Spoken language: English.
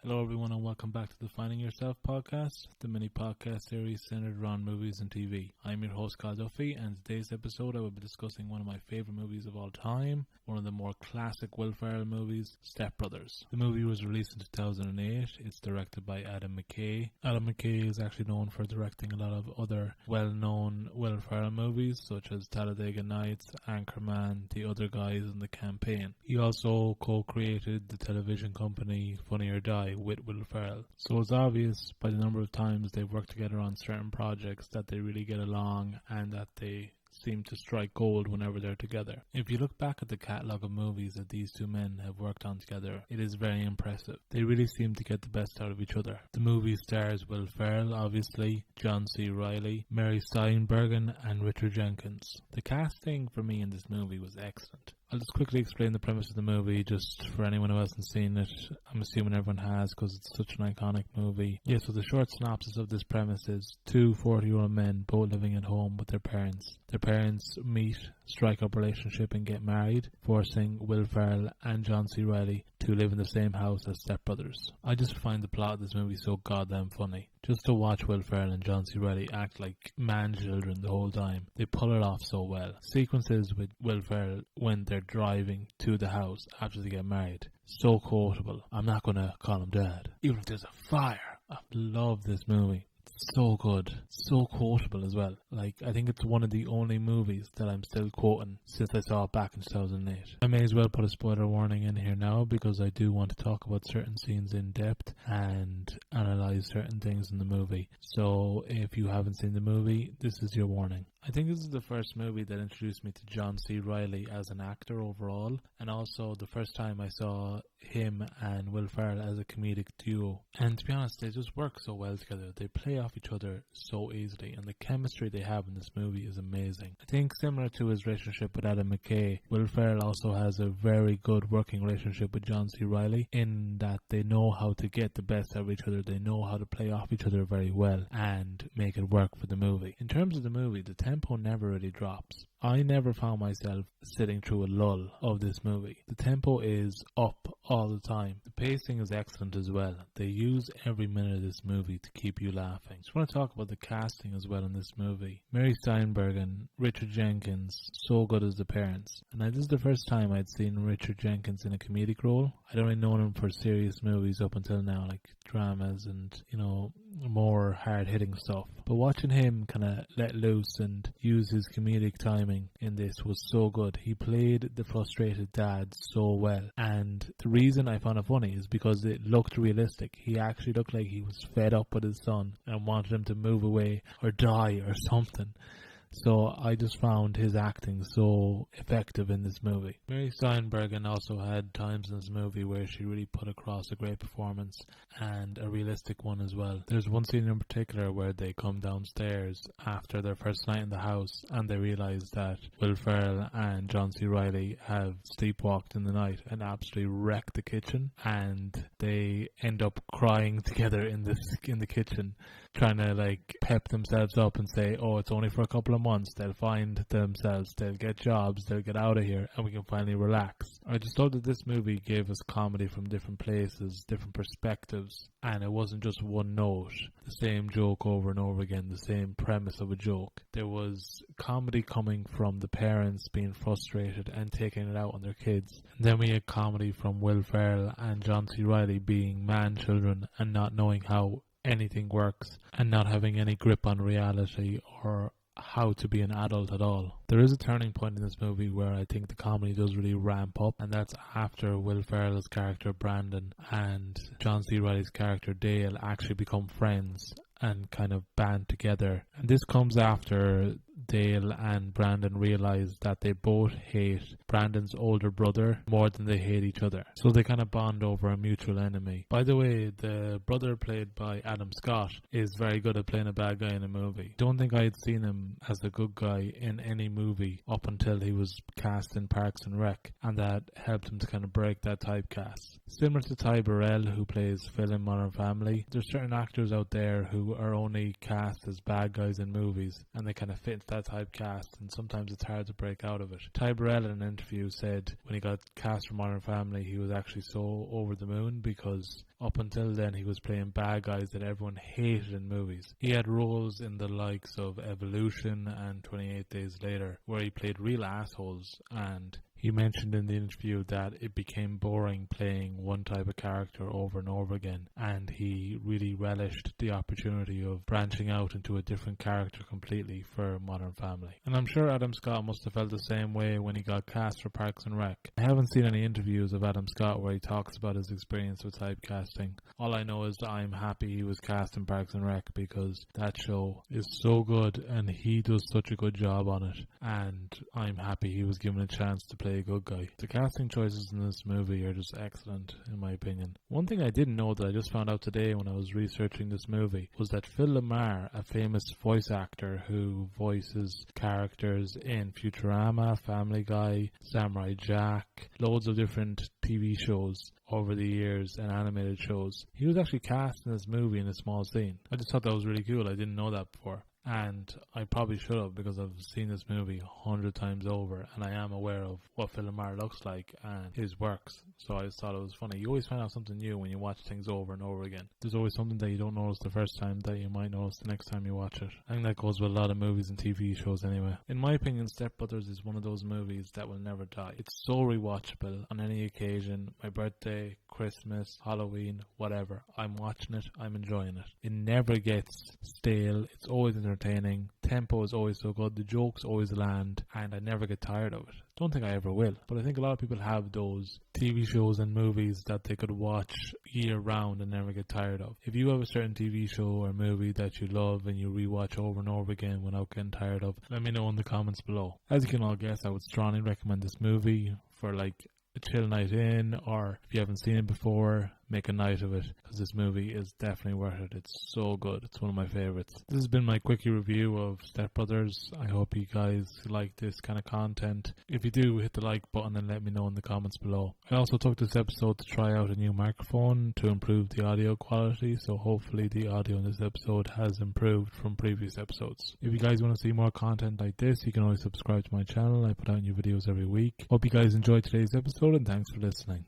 Hello everyone and welcome back to the Finding Yourself podcast, the mini podcast series centered around movies and TV. I'm your host Kyle Duffy, and in today's episode I will be discussing one of my favourite movies of all time, one of the more classic Will Ferrell movies, Step Brothers. The movie was released in 2008, it's directed by Adam McKay. Adam McKay is actually known for directing a lot of other well-known Will Ferrell movies such as Talladega Nights, Anchorman, The Other Guys and The Campaign. He also co-created the television company Funny or Die with Will Ferrell. So it's obvious by the number of times they've worked together on certain projects that they really get along and that they seem to strike gold whenever they're together. If you look back at the catalogue of movies that these two men have worked on together, it is very impressive. They really seem to get the best out of each other. The movie stars Will Ferrell, obviously, John C. Reilly, Mary Steenburgen and Richard Jenkins. The casting for me in this movie was excellent. I'll just quickly explain the premise of the movie just for anyone who hasn't seen it. I'm assuming everyone has because it's such an iconic movie. Yeah, so the short synopsis of this premise is two 40-year-old men both living at home with their parents. Their parents meet, strike up a relationship and get married, forcing Will Ferrell and John C. Reilly to live in the same house as stepbrothers. I just find the plot of this movie so goddamn funny. Just to watch Will Ferrell and John C. Reilly act like man-children the whole time. They pull it off so well. Sequences with Will Ferrell when they're driving to the house after they get married. So quotable. I'm not going to call him dad. Even if there's a fire. I love this movie. So good, so quotable as well. Like, I think it's one of the only movies that I'm still quoting since I saw it back in 2008. I may as well put a spoiler warning in here now because I do want to talk about certain scenes in depth and analyze certain things in the movie. So if you haven't seen the movie, this is your warning. I think this is the first movie that introduced me to John C. Reilly as an actor overall, and also the first time I saw him and Will Ferrell as a comedic duo. And to be honest, they just work so well together. They play off each other so easily, and the chemistry they have in this movie is amazing. I think similar to his relationship with Adam McKay, Will Ferrell also has a very good working relationship with John C. Reilly in that they know how to get the best out of each other. They know how to play off each other very well and make it work for the movie. In terms of the movie, the tempo never really drops. I never found myself sitting through a lull of this movie. The tempo is up all the time. The pacing is excellent as well. They use every minute of this movie to keep you laughing. Just want to talk about the casting as well in this movie. Mary Steenburgen, Richard Jenkins, so good as the parents. And this is the first time I'd seen Richard Jenkins in a comedic role. I'd only known him for serious movies up until now, like dramas and, more hard-hitting stuff. But watching him kind of let loose and use his comedic timing in this was so good. He played the frustrated dad so well. And the reason I found it funny is because it looked realistic. He actually looked like he was fed up with his son and wanted him to move away or die or something. So I just found his acting so effective in this movie. Mary Steenburgen also had times in this movie where she really put across a great performance and a realistic one as well. There's one scene in particular where they come downstairs after their first night in the house and they realise that Will Ferrell and John C. Reilly have sleepwalked in the night and absolutely wrecked the kitchen, and they end up crying together in the kitchen, trying to pep themselves up and say, oh, it's only for a couple of months, they'll find themselves, they'll get jobs, they'll get out of here and we can finally relax. I just thought that this movie gave us comedy from different places, different perspectives, and it wasn't just one note, the same joke over and over again, the same premise of a joke. There was comedy coming from the parents being frustrated and taking it out on their kids. And then we had comedy from Will Ferrell and John C. Reilly being man-children and not knowing how anything works and not having any grip on reality or how to be an adult at all. There is a turning point in this movie where I think the comedy does really ramp up, and that's after Will Ferrell's character Brandon and John C. Reilly's character Dale actually become friends and kind of band together. And this comes after Dale and Brandon realize that they both hate Brandon's older brother more than they hate each other. So they kind of bond over a mutual enemy. By the way, the brother played by Adam Scott is very good at playing a bad guy in a movie. Don't think I had seen him as a good guy in any movie up until he was cast in Parks and Rec, and that helped him to kind of break that typecast. Similar to Ty Burrell, who plays Phil in Modern Family, there's certain actors out there who are only cast as bad guys in movies and they kind of fit into that typecast, and sometimes it's hard to break out of it. Ty Burrell in an interview, said when he got cast for Modern Family, he was actually so over the moon because up until then he was playing bad guys that everyone hated in movies. He had roles in the likes of Evolution and 28 Days Later where he played real assholes, and he mentioned in the interview that it became boring playing one type of character over and over again, and he really relished the opportunity of branching out into a different character completely for Modern Family. And I'm sure Adam Scott must have felt the same way when he got cast for Parks and Rec. I haven't seen any interviews of Adam Scott where he talks about his experience with typecasting. All I know is that I'm happy he was cast in Parks and Rec because that show is so good and he does such a good job on it, and I'm happy he was given a chance to play a good guy. The casting choices in this movie are just excellent in my opinion. One thing I didn't know that I just found out today when I was researching this movie was that Phil Lamar, a famous voice actor who voices characters in Futurama, Family Guy, Samurai Jack, loads of different TV shows over the years and animated shows, he was actually cast in this movie in a small scene. I just thought that was really cool. I didn't know that before. And I probably should have, because I've seen this movie 100 times over and I am aware of what Phil Lamar looks like and his works. So I just thought it was funny. You always find out something new when you watch things over and over again. There's always something that you don't notice the first time that you might notice the next time you watch it. I think that goes with a lot of movies and TV shows anyway. In my opinion, Step Brothers is one of those movies that will never die. It's so rewatchable on any occasion. My birthday, Christmas, Halloween, whatever. I'm watching it. I'm enjoying it. It never gets stale. It's always entertaining. Tempo is always so good. The jokes always land and I never get tired of it. Don't think I ever will, but I think a lot of people have those TV shows and movies that they could watch year round and never get tired of. If you have a certain TV show or movie that you love and you rewatch over and over again without getting tired of, let me know in the comments below. As you can all guess, I would strongly recommend this movie for like a chill night in, or if you haven't seen it before, make a night of it, because this movie is definitely worth it. It's so good. It's one of my favorites. This has been my quickie review of Step Brothers. I hope you guys like this kind of content. If you do, hit the like button and let me know in the comments below. I also took this episode to try out a new microphone to improve the audio quality, so hopefully the audio in this episode has improved from previous episodes. If you guys want to see more content like this, you can always subscribe to my channel. I put out new videos every week. Hope you guys enjoyed today's episode and thanks for listening.